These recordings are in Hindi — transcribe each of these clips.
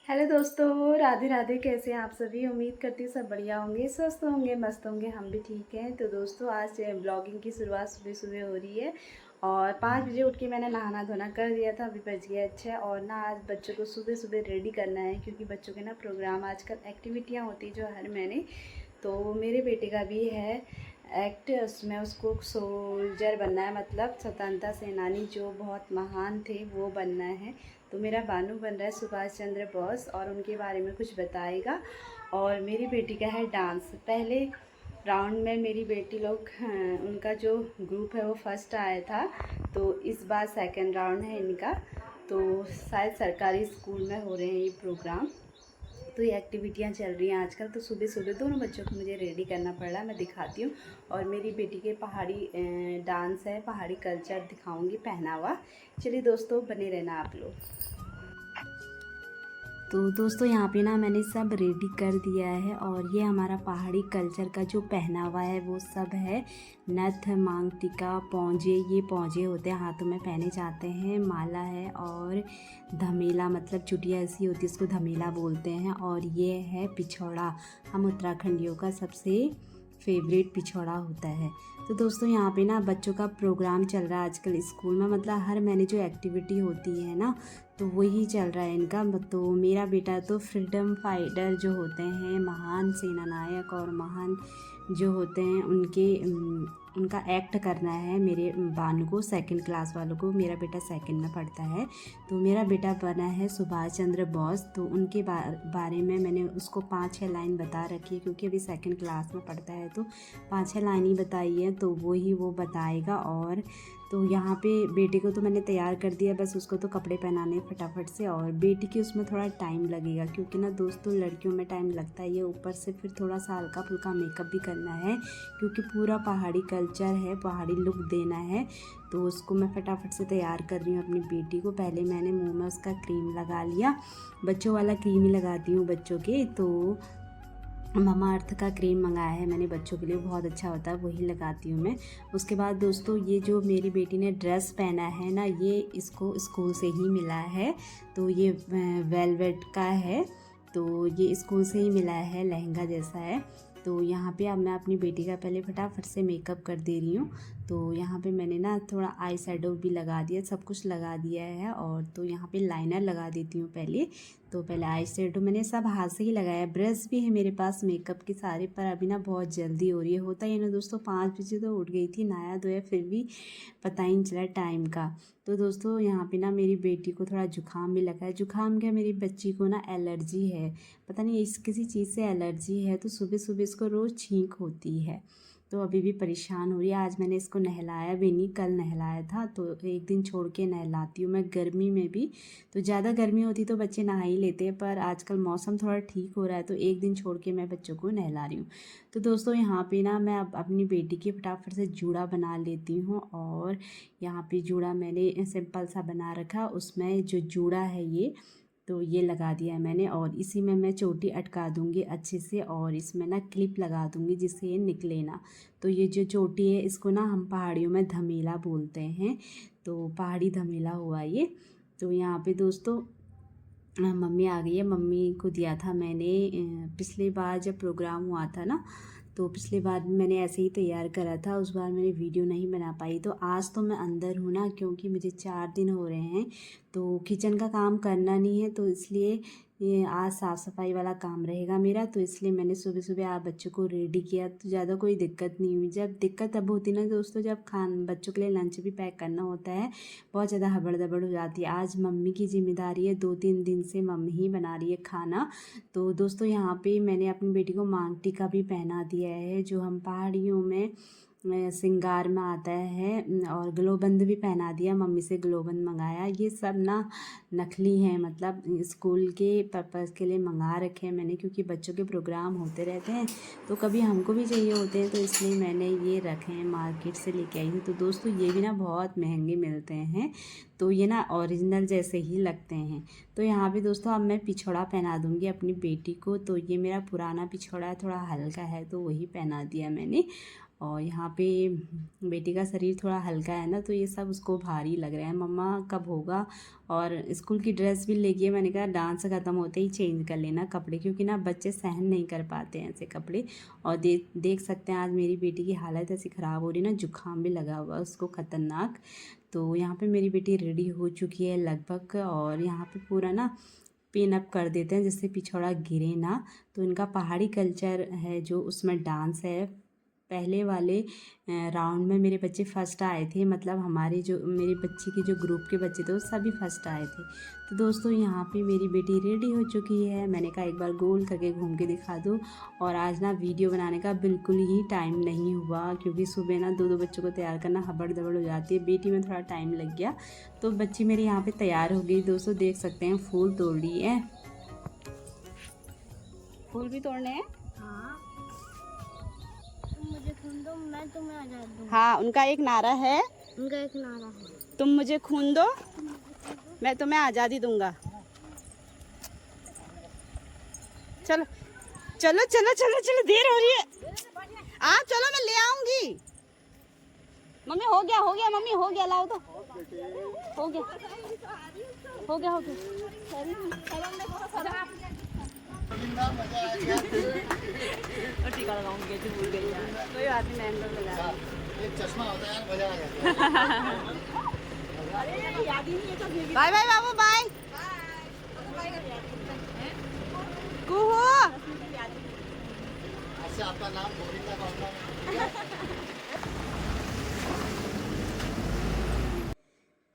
हेलो दोस्तों, राधे राधे। कैसे हैं आप सभी? उम्मीद करती हूँ सब बढ़िया होंगे, स्वस्थ होंगे, मस्त होंगे। हम भी ठीक हैं। तो दोस्तों, आज ब्लॉगिंग की शुरुआत सुबह सुबह हो रही है और 5 बजे उठ के मैंने नहाना धोना कर दिया था। अभी बज गया 6 और ना आज बच्चों को सुबह सुबह रेडी करना है क्योंकि बच्चों के ना प्रोग्राम आजकल एक्टिविटियाँ होती जो हर महीने। तो मेरे बेटे का भी है एक्ट, उसमें उसको सोल्जर बनना है, मतलब स्वतंत्रता सेनानी जो बहुत महान थे वो बनना है। तो मेरा बानू बन रहा है सुभाष चंद्र बोस और उनके बारे में कुछ बताएगा। और मेरी बेटी का है डांस। पहले राउंड में मेरी बेटी लोग उनका जो ग्रुप है वो फर्स्ट आया था, तो इस बार सेकंड राउंड है इनका। तो शायद सरकारी स्कूल में हो रहे हैं ये प्रोग्राम। तो ये एक्टिविटियाँ चल रही हैं आजकल। तो सुबह सुबह दोनों बच्चों को मुझे रेडी करना पड़ रहा है, मैं दिखाती हूँ। और मेरी बेटी के पहाड़ी डांस है, पहाड़ी कल्चर दिखाऊंगी, पहनावा। चलिए दोस्तों, बने रहना आप लोग। तो दोस्तों, यहाँ पे ना मैंने सब रेडी कर दिया है और ये हमारा पहाड़ी कल्चर का जो पहनावा है वो सब है। नथ, मांग टीका, पौंजे, ये पौंजे होते हैं हाथों में पहने जाते हैं, माला है और धमेला, मतलब चुटिया ऐसी होती है उसको धमेला बोलते हैं। और ये है पिछौड़ा, हम उत्तराखंडियों का सबसे फेवरेट पिछौड़ा होता है। तो दोस्तों, यहाँ पे ना बच्चों का प्रोग्राम चल रहा है आजकल स्कूल में, मतलब हर महीने जो एक्टिविटी होती है ना तो वही चल रहा है इनका। तो मेरा बेटा तो फ्रीडम फाइटर जो होते हैं, महान सेना नायक और महान जो होते हैं उनका एक्ट करना है। मेरे बानू को, सेकंड क्लास वालों को, मेरा बेटा सेकंड में पढ़ता है, तो मेरा बेटा बना है सुभाष चंद्र बोस। तो उनके बारे में मैंने उसको 5-6 लाइन बता रखी है क्योंकि अभी सेकंड क्लास में पढ़ता है, तो 5-6 लाइन ही बताई है, तो वो बताएगा। और तो यहाँ पे बेटे को तो मैंने तैयार कर दिया, बस उसको तो कपड़े पहनाने फटाफट से। और बेटी की उसमें थोड़ा टाइम लगेगा क्योंकि ना दोस्तों, लड़कियों में टाइम लगता है, ये ऊपर से फिर थोड़ा सा हल्का फुल्का मेकअप भी करना है क्योंकि पूरा पहाड़ी कल्चर है, पहाड़ी लुक देना है। तो उसको मैं फटाफट से तैयार कर रही हूँ अपनी बेटी को। पहले मैंने मुँह में उसका क्रीम लगा लिया, बच्चों वाला क्रीम ही लगाती हूँ बच्चों के। तो मामा अर्थ का क्रीम मंगाया है मैंने बच्चों के लिए, बहुत अच्छा होता है, वही लगाती हूँ मैं। उसके बाद दोस्तों, ये जो मेरी बेटी ने ड्रेस पहना है ना, ये इसको स्कूल से ही मिला है। तो ये वेलवेट का है, तो ये स्कूल से ही मिला है, लहंगा जैसा है। तो यहाँ पे अब मैं अपनी बेटी का पहले फटाफट से मेकअप कर दे रही हूँ। तो यहाँ पे मैंने ना थोड़ा आई शेडो भी लगा दिया, सब कुछ लगा दिया है। और तो यहाँ पे लाइनर लगा देती हूँ पहले। तो पहले आई शेडो मैंने सब हाथ से ही लगाया, ब्रश भी है मेरे पास मेकअप के सारे, पर अभी ना बहुत जल्दी हो रही है। होता ही ना दोस्तों, 5 बजे तो उठ गई थी, नहाया धोया, फिर भी पता ही नहीं चला टाइम का। तो दोस्तों, यहाँ पे ना मेरी बेटी को थोड़ा जुकाम भी लगा है। जुकाम क्या, मेरी बच्ची को ना एलर्जी है, पता नहीं इस किसी चीज़ से एलर्जी है, तो सुबह सुबह इसको रोज़ छींक होती है। तो अभी भी परेशान हो रही है। आज मैंने इसको नहलाया भी नहीं, कल नहलाया था, तो एक दिन छोड़ के नहलाती हूँ मैं गर्मी में भी। तो ज़्यादा गर्मी होती तो बच्चे नहा ही लेते हैं, पर आजकल मौसम थोड़ा ठीक हो रहा है तो एक दिन छोड़ के मैं बच्चों को नहला रही हूँ। तो दोस्तों, यहाँ पे ना मैं अब अपनी बेटी की फटाफट से जूड़ा बना लेती हूँ। और यहाँ पे जूड़ा मैंने सिंपल सा बना रखा, उसमें जो जूड़ा है ये, तो ये लगा दिया है मैंने। और इसी में मैं चोटी अटका दूंगी अच्छे से और इसमें ना क्लिप लगा दूंगी जिससे ये निकले ना। तो ये जो चोटी है इसको ना हम पहाड़ियों में धमेला बोलते हैं, तो पहाड़ी धमेला हुआ ये। तो यहाँ पे दोस्तों, मम्मी आ गई है, मम्मी को दिया था मैंने पिछली बार जब प्रोग्राम हुआ था ना, तो पिछली बार भी मैंने ऐसे ही तैयार करा था, उस बार मैंने वीडियो नहीं बना पाई। तो आज तो मैं अंदर हूँ ना, क्योंकि मुझे 4 दिन हो रहे हैं तो किचन का काम करना नहीं है, तो इसलिए ये आज साफ़ सफाई वाला काम रहेगा मेरा। तो इसलिए मैंने सुबह सुबह आप बच्चों को रेडी किया, तो ज़्यादा कोई दिक्कत नहीं हुई। जब दिक्कत तब होती ना दोस्तों, जब बच्चों के लिए लंच भी पैक करना होता है, बहुत ज़्यादा हबड़ दबड़ हो जाती है। आज मम्मी की जिम्मेदारी है, 2-3 दिन से मम्मी ही बना रही है खाना। तो दोस्तों, यहाँ पे मैंने अपनी बेटी को मांग टीका भी पहना दिया है, जो हम पहाड़ियों में श्रृंगार में आता है। और ग्लोबंद भी पहना दिया, मम्मी से ग्लोबंद मंगाया। ये सब ना नकली हैं, मतलब स्कूल के पर्पज़ के लिए मंगा रखे हैं मैंने, क्योंकि बच्चों के प्रोग्राम होते रहते हैं तो कभी हमको भी चाहिए होते हैं, तो इसलिए मैंने ये रखे हैं, मार्केट से लेके आई हूँ। तो दोस्तों, ये भी ना बहुत महंगे मिलते हैं, तो ये ना ओरिजिनल जैसे ही लगते हैं। तो यहाँ पे दोस्तों, अब मैं पिछौड़ा पहना दूँगी अपनी बेटी को। तो ये मेरा पुराना पिछौड़ा है, थोड़ा हल्का है, तो वही पहना दिया मैंने। और यहाँ पे बेटी का शरीर थोड़ा हल्का है ना, तो ये सब उसको भारी लग रहा है। मम्मा कब होगा। और स्कूल की ड्रेस भी लेके मैंने कहा डांस ख़त्म होते ही चेंज कर लेना कपड़े, क्योंकि ना बच्चे सहन नहीं कर पाते हैं ऐसे कपड़े। और देख सकते हैं आज मेरी बेटी की हालत ऐसी ख़राब हो रही है ना, जुकाम भी लगा हुआ है उसको ख़तरनाक। तो यहाँ पे मेरी बेटी रेडी हो चुकी है लगभग, और यहाँ पे पूरा ना पिन अप कर देते हैं जिससे पिछौड़ा गिरे ना। तो इनका पहाड़ी कल्चर है जो उसमें डांस है। पहले वाले राउंड में मेरे बच्चे फर्स्ट आए थे, मतलब हमारे जो मेरे बच्चे के जो ग्रुप के बच्चे थे वो सभी फर्स्ट आए थे। तो दोस्तों यहाँ पे मेरी बेटी रेडी हो चुकी है। मैंने कहा एक बार गोल करके घूम के दिखा दूँ। और आज ना वीडियो बनाने का बिल्कुल ही टाइम नहीं हुआ, क्योंकि सुबह ना दो बच्चों को तैयार करना हबड़ दबड़ हो जाती है। बेटी में थोड़ा टाइम लग गया, तो बच्ची मेरी यहाँ पे तैयार हो गई। दोस्तों देख सकते हैं फूल तोड़ लिए है। फूल भी तोड़ने हैं। हाँ, तुम मुझे खून दो, मैं तुम्हें आजाद दूँ। हाँ, उनका एक नारा है, उनका एक नारा है, तुम मुझे खून दो मैं तुम्हें आज़ादी दूंगा। चलो चलो चलो चलो चलो, देर हो रही है। चलो मैं ले आऊंगी। मम्मी हो गया मम्मी हो गया, लाओ तो हो गया हो गया हो गया। टीका लगाऊंगी, भूल गई यार, कोई बात नहीं, मैं लगा एक चश्मा होता है यार, मजा आ जाता है। बाय बाय बाबू, बाय कुहू। अच्छा, आपका नाम गोविंदा कौन है?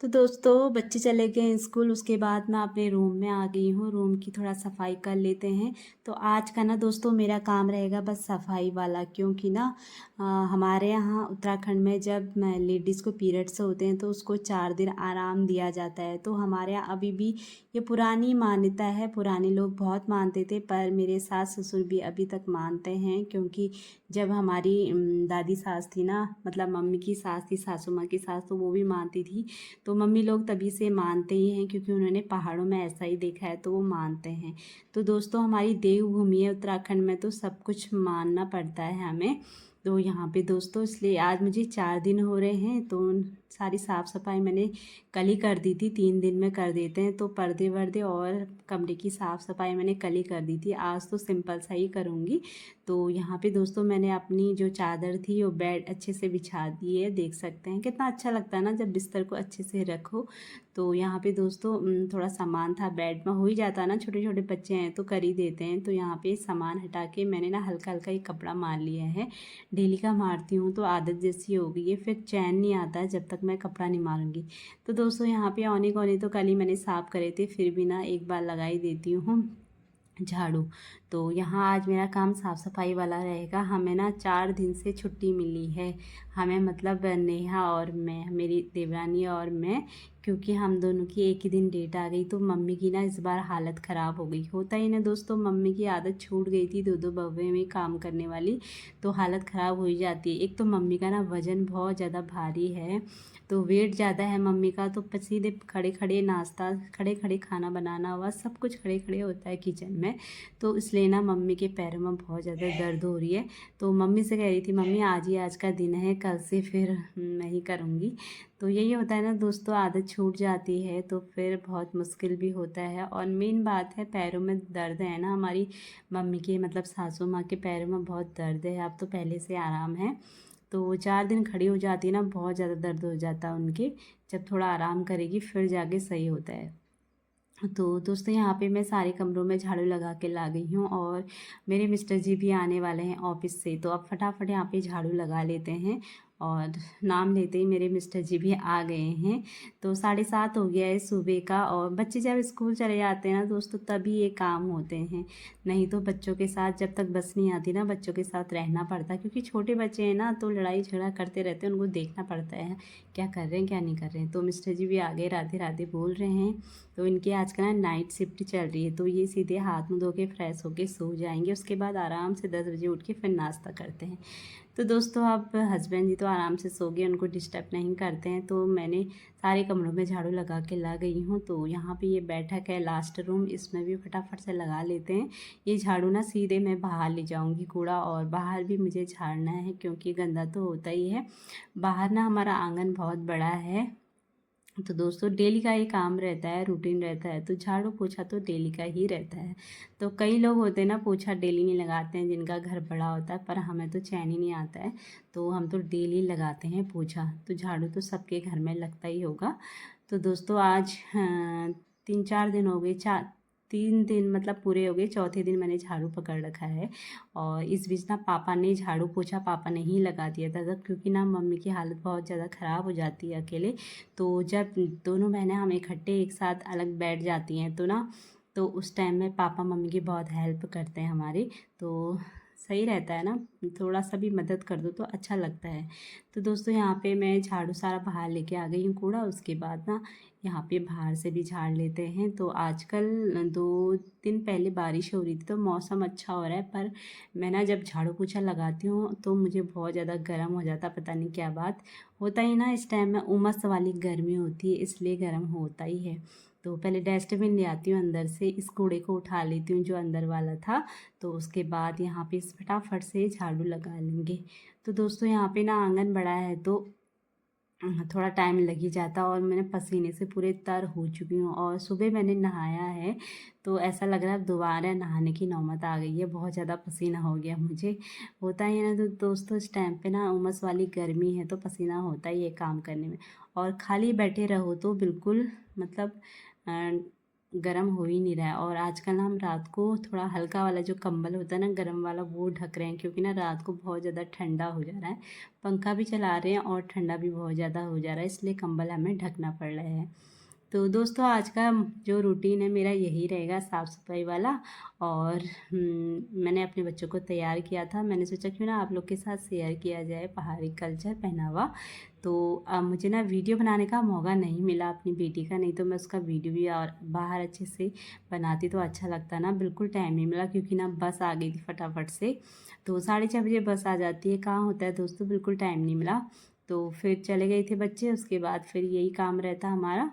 तो दोस्तों बच्चे चले गए स्कूल, उसके बाद मैं अपने रूम में आ गई हूँ। रूम की थोड़ा सफाई कर लेते हैं। तो आज का ना दोस्तों मेरा काम रहेगा बस सफाई वाला, क्योंकि ना हमारे यहाँ उत्तराखंड में जब लेडीज़ को पीरियड्स होते हैं तो उसको 4 दिन आराम दिया जाता है। तो हमारे यहाँ अभी भी ये पुरानी मान्यता है, पुराने लोग बहुत मानते थे, पर मेरे सास ससुर भी अभी तक मानते हैं। क्योंकि जब हमारी दादी सास थी ना, मतलब मम्मी की सास थी, सासू माँ की सास, तो वो भी मानती थी। तो मम्मी लोग तभी से मानते ही हैं, क्योंकि उन्होंने पहाड़ों में ऐसा ही देखा है, तो वो मानते हैं। तो दोस्तों हमारी देवभूमि है उत्तराखंड में, तो सब कुछ मानना पड़ता है हमें। तो यहाँ पे दोस्तों इसलिए आज मुझे 4 दिन हो रहे हैं, तो सारी साफ़ सफाई मैंने कल ही कर दी थी। 3 दिन में कर देते हैं, तो पर्दे वर्दे और कमरे की साफ़ सफाई मैंने कल ही कर दी थी। आज तो सिंपल सा ही करूँगी। तो यहाँ पे दोस्तों मैंने अपनी जो चादर थी वो बेड अच्छे से बिछा दी है। देख सकते हैं कितना अच्छा लगता है ना जब बिस्तर को अच्छे से रखो। तो यहाँ पे दोस्तों थोड़ा सामान था बेड में, हो ही जाता है ना, छोटे छोटे बच्चे हैं तो कर ही देते हैं। तो यहाँ पे सामान हटा के मैंने ना हल्का हल्का ही कपड़ा मार लिया है। डेली का मारती हूँ तो आदत जैसी हो गई है, फिर चैन नहीं आता है जब तक मैं कपड़ा नहीं मारूंगी। तो दोस्तों यहाँ पे औने कोने तो कल ही मैंने साफ़ करे थे, फिर भी ना एक बार लगा ही देती हूँ झाड़ू। तो यहाँ आज मेरा काम साफ़ सफाई वाला रहेगा। हमें ना 4 दिन से छुट्टी मिली है, हमें मतलब नेहा और मैं, मेरी देवरानी और मैं, क्योंकि हम दोनों की एक ही दिन डेट आ गई। तो मम्मी की ना इस बार हालत ख़राब हो गई। होता ही ना दोस्तों, मम्मी की आदत छूट गई थी 2-2 बव्वे में काम करने वाली, तो हालत ख़राब हो ही जाती है। एक तो मम्मी का ना वज़न बहुत ज़्यादा भारी है, तो वेट ज़्यादा है मम्मी का, तो सीधे खड़े खड़े नाश्ता, खड़े खड़े खाना बनाना हुआ, सब कुछ खड़े खड़े होता है किचन में। तो इसलिए ना मम्मी के पैरों में बहुत ज़्यादा दर्द हो रही है। तो मम्मी से कह रही थी मम्मी आज ही आज का दिन है, कल से फिर मैं ही करूँगी। तो यही होता है ना दोस्तों, आदत छूट जाती है तो फिर बहुत मुश्किल भी होता है। और मेन बात है पैरों में दर्द है ना, हमारी मम्मी के मतलब सासू माँ के पैरों में बहुत दर्द है। अब तो पहले से आराम है, तो 4 दिन खड़ी हो जाती है ना, बहुत ज़्यादा दर्द हो जाता है उनके। जब थोड़ा आराम करेगी फिर जाके सही होता है। तो दोस्तों यहाँ पे मैं सारे कमरों में झाड़ू लगा के ला गई हूँ, और मेरे मिस्टर जी भी आने वाले हैं ऑफिस से, तो अब फटाफट यहाँ पे झाड़ू लगा लेते हैं। और नाम लेते ही मेरे मिस्टर जी भी आ गए हैं। तो 7:30 हो गया है सुबह का, और बच्चे जब स्कूल चले जाते हैं ना दोस्तों तभी ये काम होते हैं। नहीं तो बच्चों के साथ जब तक बस नहीं आती ना, बच्चों के साथ रहना पड़ता है, क्योंकि छोटे बच्चे हैं ना, तो लड़ाई झगड़ा करते रहते हैं, उनको देखना पड़ता है क्या कर रहे हैं क्या नहीं कर रहे हैं। तो मिस्टर जी भी आगे राधे राधे बोल रहे हैं। तो इनके आज का ना नाइट शिफ्ट चल रही है, तो ये सीधे हाथ मुँह धो के फ्रेश होके सो जाएंगे। उसके बाद आराम से 10 बजे उठ के फिर नाश्ता करते हैं। तो दोस्तों अब हस्बैंड जी तो आराम से सो गए, उनको डिस्टर्ब नहीं करते हैं, तो मैंने सारे कमरों में झाड़ू लगा के ला गई हूँ। तो यहाँ पे ये बैठक है लास्ट रूम, इसमें भी फटाफट से लगा लेते हैं। ये झाड़ू ना सीधे मैं बाहर ले जाऊँगी कूड़ा, और बाहर भी मुझे झाड़ना है क्योंकि गंदा तो होता ही है। बाहर ना हमारा आंगन बहुत बड़ा है, तो दोस्तों डेली का ही काम रहता है, रूटीन रहता है, तो झाड़ू पोछा तो डेली का ही रहता है। तो कई लोग होते हैं ना पोछा डेली नहीं लगाते हैं, जिनका घर बड़ा होता है, पर हमें तो चैन ही नहीं आता है, तो हम तो डेली लगाते हैं पोछा। तो झाड़ू तो सबके घर में लगता ही होगा। तो दोस्तों आज 3-4 दिन हो गए, 3 दिन मतलब पूरे हो गए, चौथे दिन मैंने झाड़ू पकड़ रखा है। और इस बीच ना पापा ने झाड़ू पोछा पापा ने ही लगा दिया था, क्योंकि ना मम्मी की हालत बहुत ज़्यादा ख़राब हो जाती है अकेले। तो जब दोनों बहनें हम इकट्ठे एक साथ अलग बैठ जाती हैं तो ना, तो उस टाइम में पापा मम्मी की बहुत हेल्प करते हैं हमारी, तो सही रहता है ना, थोड़ा सा भी मदद कर दो तो अच्छा लगता है। तो दोस्तों यहाँ पे मैं झाड़ू सारा बाहर लेके आ गई हूँ कूड़ा, उसके बाद ना यहाँ पे बाहर से भी झाड़ लेते हैं। तो आजकल 2 दिन पहले बारिश हो रही थी तो मौसम अच्छा हो रहा है, पर मैं ना जब झाड़ू पोछा लगाती हूँ तो मुझे बहुत ज़्यादा गर्म हो जाता, पता नहीं क्या बात होता ही ना, इस टाइम में उमस वाली गर्मी होती है, इसलिए गर्म होता ही है। तो पहले डस्टबिन ले आती हूँ अंदर से, इस कूड़े को उठा लेती हूँ जो अंदर वाला था, तो उसके बाद यहाँ पे फटाफट से झाड़ू लगा लेंगे। तो दोस्तों यहाँ पे ना आंगन बड़ा है तो थोड़ा टाइम लग ही जाता, और मैंने पसीने से पूरे तर हो चुकी हूँ, और सुबह मैंने नहाया है तो ऐसा लग रहा है दोबारा नहाने की नौबत आ गई है, बहुत ज़्यादा पसीना हो गया मुझे। होता ही है ना, तो दोस्तों इस टाइम पे ना उमस वाली गर्मी है तो पसीना होता ही है काम करने में, और खाली बैठे रहो तो बिल्कुल मतलब गर्म हो ही नहीं रहा है। और आजकल ना हम रात को थोड़ा हल्का वाला जो कंबल होता है ना गर्म वाला, वो ढक रहे हैं, क्योंकि ना रात को बहुत ज़्यादा ठंडा हो जा रहा है, पंखा भी चला रहे हैं और ठंडा भी बहुत ज़्यादा हो जा रहा है, इसलिए कंबल हमें ढकना पड़ रहा है। तो दोस्तों आज का जो रूटीन है मेरा यही रहेगा, साफ़ सफाई वाला। और मैंने अपने बच्चों को तैयार किया था, मैंने सोचा क्यों ना आप लोग के साथ शेयर किया जाए पहाड़ी कल्चर पहनावा। तो अब मुझे ना वीडियो बनाने का मौका नहीं मिला अपनी बेटी का, नहीं तो मैं उसका वीडियो भी और बाहर अच्छे से बनाती तो अच्छा लगता ना, बिल्कुल टाइम नहीं मिला क्योंकि ना बस आ गई थी फटाफट से। तो 6:30 बजे बस आ जाती है, कहाँ होता है दोस्तों, बिल्कुल टाइम नहीं मिला। तो फिर चले गए थे बच्चे, उसके बाद फिर यही काम रहता हमारा।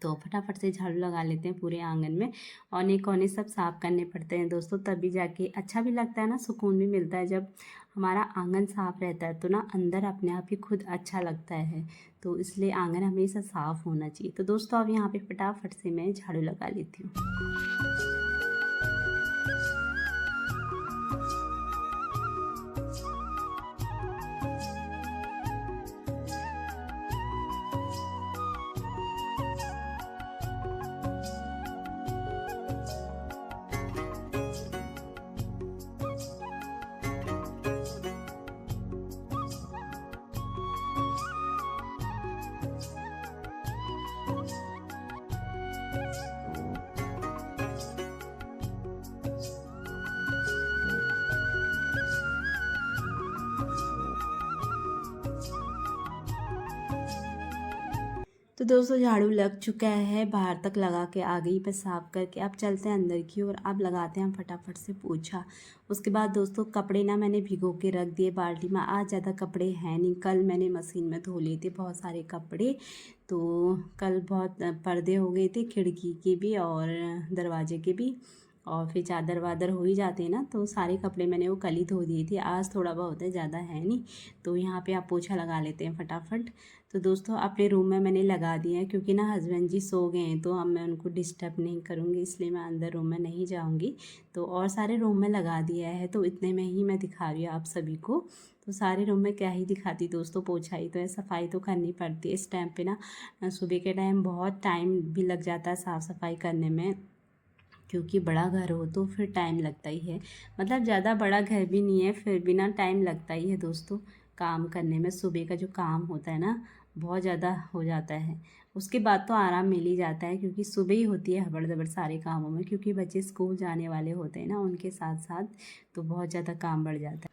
तो फटाफट से झाड़ू लगा लेते हैं पूरे आंगन में, औने कोने सब साफ़ करने पड़ते हैं दोस्तों, तभी जाके अच्छा भी लगता है ना, सुकून भी मिलता है। जब हमारा आंगन साफ़ रहता है तो ना अंदर अपने आप ही खुद अच्छा लगता है, तो इसलिए आंगन हमेशा साफ़ होना चाहिए। तो दोस्तों अब यहाँ पे फटाफट से मैं झाड़ू लगा लेती हूँ। तो दोस्तों झाड़ू लग चुका है, बाहर तक लगा के आ गई मैं साफ़ करके। अब चलते हैं अंदर की ओर, अब लगाते हैं हम फटाफट से पोछा। उसके बाद दोस्तों कपड़े ना मैंने भिगो के रख दिए बाल्टी में, आज ज़्यादा कपड़े हैं नहीं, कल मैंने मशीन में धो लिए थे बहुत सारे कपड़े। तो कल बहुत पर्दे हो गए थे, खिड़की के भी और दरवाजे के भी, और फिर चादर वादर हो ही जाते हैं ना, तो सारे कपड़े मैंने वो कल ही धो दिए थे, आज थोड़ा बहुत है, ज़्यादा है नहीं। तो यहाँ पे आप पोछा लगा लेते हैं फटाफट। तो दोस्तों अपने रूम में मैंने लगा दिया है, क्योंकि ना हस्बैंड जी सो गए हैं तो अब मैं उनको डिस्टर्ब नहीं करूँगी, इसलिए मैं अंदर रूम में नहीं जाऊँगी। तो और सारे रूम में लगा दिया है, तो इतने में ही मैं दिखा रही हूँ आप सभी को। तो सारे रूम में क्या ही दिखाती दोस्तों, पोछा ही तो है, सफाई तो करनी पड़ती है। इस टाइम पे ना सुबह के टाइम बहुत टाइम भी लग जाता है साफ़ सफाई करने में, क्योंकि बड़ा घर हो तो फिर टाइम लगता ही है। मतलब ज़्यादा बड़ा घर भी नहीं है, फिर भी ना टाइम लगता ही है दोस्तों काम करने में। सुबह का जो काम होता है ना बहुत ज़्यादा हो जाता है, उसके बाद तो आराम मिल ही जाता है, क्योंकि सुबह ही होती है हबड़ दबड़ सारे कामों में, क्योंकि बच्चे स्कूल जाने वाले होते हैं ना उनके साथ साथ, तो बहुत ज़्यादा काम बढ़ जाता है।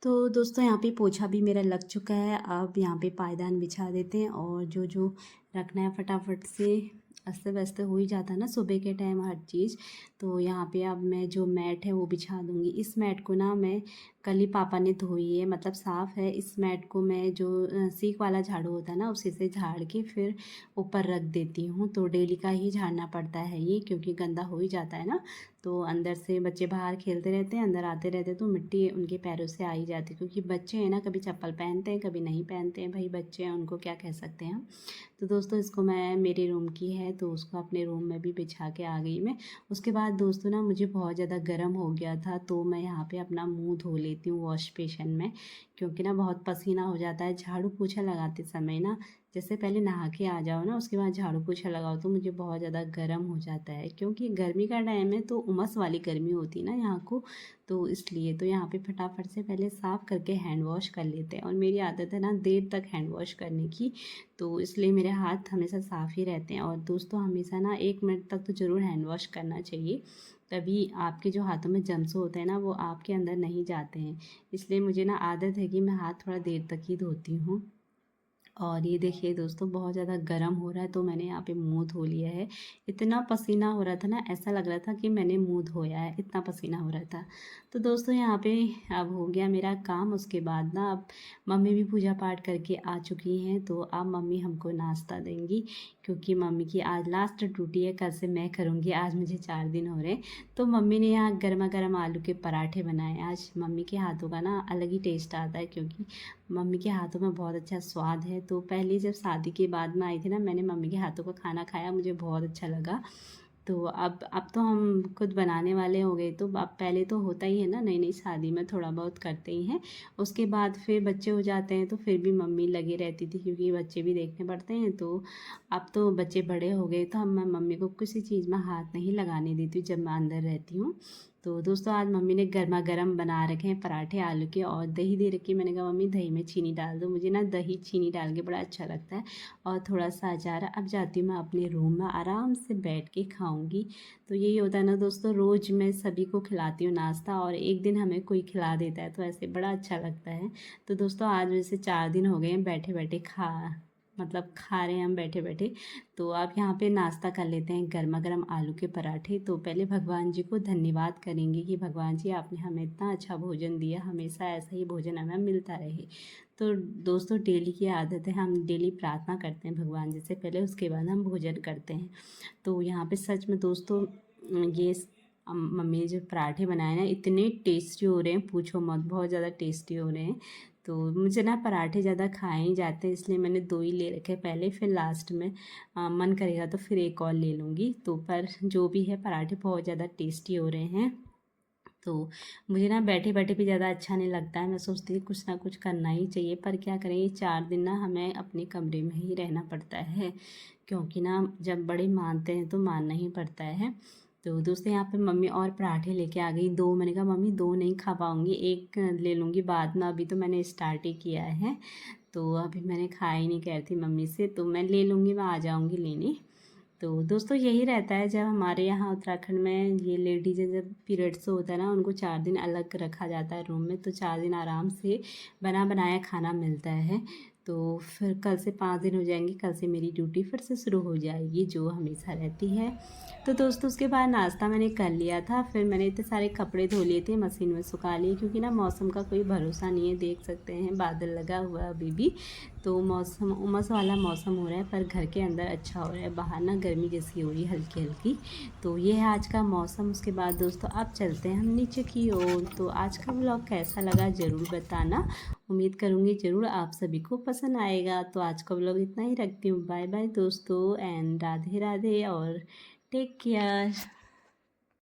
तो दोस्तों यहाँ पे पोछा भी मेरा लग चुका है, अब यहाँ पे पायदान बिछा देते हैं, और जो जो रखना है फटाफट से अस्त व्यस्त हो ही जाता है ना सुबह के टाइम हर चीज़। तो यहाँ पे अब मैं जो मैट है वो बिछा दूँगी। इस मैट को ना मैं कल ही पापा ने धोई है, मतलब साफ़ है। इस मैट को मैं जो सीक वाला झाड़ू होता है ना उसी से झाड़ के फिर ऊपर रख देती हूँ। तो डेली का ही झाड़ना पड़ता है ये, क्योंकि गंदा हो ही जाता है ना। तो अंदर से बच्चे बाहर खेलते रहते हैं, अंदर आते रहते हैं, तो मिट्टी उनके पैरों से आ ही जाती है। क्योंकि बच्चे हैं ना, कभी चप्पल पहनते हैं कभी नहीं पहनते हैं, भाई बच्चे हैं उनको क्या कह सकते हैं हम। तो दोस्तों इसको मैं, मेरे रूम की है तो उसको अपने रूम में भी बिछा के आ गई मैं। उसके बाद दोस्तों ना मुझे बहुत ज़्यादा गर्म हो गया था, तो मैं यहाँ पे अपना मुंह धो लेती हूँ वॉश बेसिन में, क्योंकि ना बहुत पसीना हो जाता है झाड़ू पोछा लगाते समय ना। जैसे पहले नहा के आ जाओ ना, उसके बाद झाड़ू पोछा लगाओ तो मुझे बहुत ज़्यादा गर्म हो जाता है, क्योंकि गर्मी का टाइम है तो उमस वाली गर्मी होती है ना यहाँ को। तो इसलिए तो यहाँ पे फटाफट से पहले साफ़ करके हैंड वॉश कर लेते हैं। और मेरी आदत है ना देर तक हैंड वॉश करने की, तो इसलिए मेरे हाथ हमेशा साफ़ ही रहते हैं। और दोस्तों हमेशा ना 1 मिनट तक तो ज़रूर हैंड वॉश करना चाहिए, तभी आपके जो हाथों में जर्म्स होते हैं ना वो आपके अंदर नहीं जाते हैं। इसलिए मुझे ना आदत है कि मैं हाथ थोड़ा देर तक ही धोती हूँ। और ये देखिए दोस्तों बहुत ज़्यादा गर्म हो रहा है, तो मैंने यहाँ पे मुंह धो लिया है। इतना पसीना हो रहा था ना, ऐसा लग रहा था कि मैंने मुंह धोया है, इतना पसीना हो रहा था। तो दोस्तों यहाँ पे अब हो गया मेरा काम। उसके बाद ना अब मम्मी भी पूजा पाठ करके आ चुकी हैं, तो अब मम्मी हमको नाश्ता देंगी, क्योंकि मम्मी की आज लास्ट ड्यूटी है, कल से मैं करूँगी। आज मुझे 4 दिन हो रहे हैं। तो मम्मी ने यहाँ गर्मा गर्म आलू के पराठे बनाए। आज मम्मी के हाथों का ना अलग ही टेस्ट आता है, क्योंकि मम्मी के हाथों में बहुत अच्छा स्वाद है। तो पहले जब शादी के बाद में आई थी ना, मैंने मम्मी के हाथों का खाना खाया, मुझे बहुत अच्छा लगा। तो अब तो हम खुद बनाने वाले हो गए। तो अब पहले तो होता ही है ना, नई नई शादी में थोड़ा बहुत करते ही हैं। उसके बाद फिर बच्चे हो जाते हैं तो फिर भी मम्मी लगी रहती थी, क्योंकि बच्चे भी देखने पड़ते हैं। तो अब तो बच्चे बड़े हो गए, तो अब मैं मम्मी को किसी चीज़ में हाथ नहीं लगाने देती हूँ जब मैं अंदर रहती हूँ। तो दोस्तों आज मम्मी ने गर्मा गर्म बना रखे हैं पराठे आलू के, और दही दे रखी। मैंने कहा मम्मी दही में चीनी डाल दो, मुझे ना दही चीनी डाल के बड़ा अच्छा लगता है, और थोड़ा सा अचार। अब जाती हूँ मैं अपने रूम में, आराम से बैठ के खाऊंगी। तो यही होता है ना दोस्तों, रोज़ मैं सभी को खिलाती हूँ नाश्ता, और एक दिन हमें कोई खिला देता है तो ऐसे बड़ा अच्छा लगता है। तो दोस्तों आज वैसे 4 दिन हो गए हैं बैठे बैठे खा रहे हैं हम बैठे बैठे। तो आप यहाँ पे नाश्ता कर लेते हैं गर्मा गर्म आलू के पराठे। तो पहले भगवान जी को धन्यवाद करेंगे कि भगवान जी आपने हमें इतना अच्छा भोजन दिया, हमेशा ऐसा ही भोजन हमें मिलता रहे। तो दोस्तों डेली की आदत है, हम डेली प्रार्थना करते हैं भगवान जी से पहले, उसके बाद हम भोजन करते हैं। तो यहाँ पे सच में दोस्तों ये मम्मी ने जो पराठे बनाए ना इतने टेस्टी हो रहे हैं, पूछो मत, बहुत ज़्यादा टेस्टी हो रहे हैं। तो मुझे ना पराठे ज़्यादा खाए ही जाते हैं, इसलिए मैंने 2 ही ले रखे पहले, फिर लास्ट में मन करेगा तो फिर एक और ले लूँगी। तो पर जो भी है पराठे बहुत ज़्यादा टेस्टी हो रहे हैं। तो मुझे ना बैठे बैठे भी ज़्यादा अच्छा नहीं लगता है, मैं सोचती हूँ कुछ ना कुछ करना ही चाहिए। पर क्या करें, ये 4 दिन ना हमें अपने कमरे में ही रहना पड़ता है, क्योंकि ना जब बड़े मानते हैं तो मानना ही पड़ता है। तो दोस्तों यहाँ पे मम्मी और पराठे लेके आ गई 2। मैंने कहा मम्मी 2 नहीं खा पाऊँगी, 1 ले लूँगी बाद में, अभी तो मैंने स्टार्ट ही किया है। तो अभी मैंने खाया ही नहीं कह रही थी मम्मी से, तो मैं ले लूँगी, मैं आ जाऊँगी लेने। तो दोस्तों यही रहता है जब हमारे यहाँ उत्तराखंड में ये लेडीज़ जब पीरियड्स होता है ना, उनको 4 दिन अलग रखा जाता है रूम में, तो 4 दिन आराम से बना बनाया खाना मिलता है। तो फिर कल से 5 दिन हो जाएंगे, कल से मेरी ड्यूटी फिर से शुरू हो जाएगी जो हमेशा रहती है। तो दोस्तों उसके बाद नाश्ता मैंने कर लिया था, फिर मैंने इतने सारे कपड़े धो लिए थे, मशीन में सुखा लिए, क्योंकि ना मौसम का कोई भरोसा नहीं है, देख सकते हैं बादल लगा हुआ है अभी भी। तो मौसम उमस वाला मौसम हो रहा है, पर घर के अंदर अच्छा हो रहा है, बाहर ना गर्मी जैसी हो रही है हल्की हल्की। तो ये है आज का मौसम। उसके बाद दोस्तों अब चलते हैं हम नीचे की ओर। तो आज का व्लॉग कैसा लगा ज़रूर बताना, उम्मीद करूँगी ज़रूर आप सभी को पसंद आएगा। तो आज का व्लॉग इतना ही रखती हूँ, बाय बाय दोस्तों, एंड राधे राधे और टेक केयर।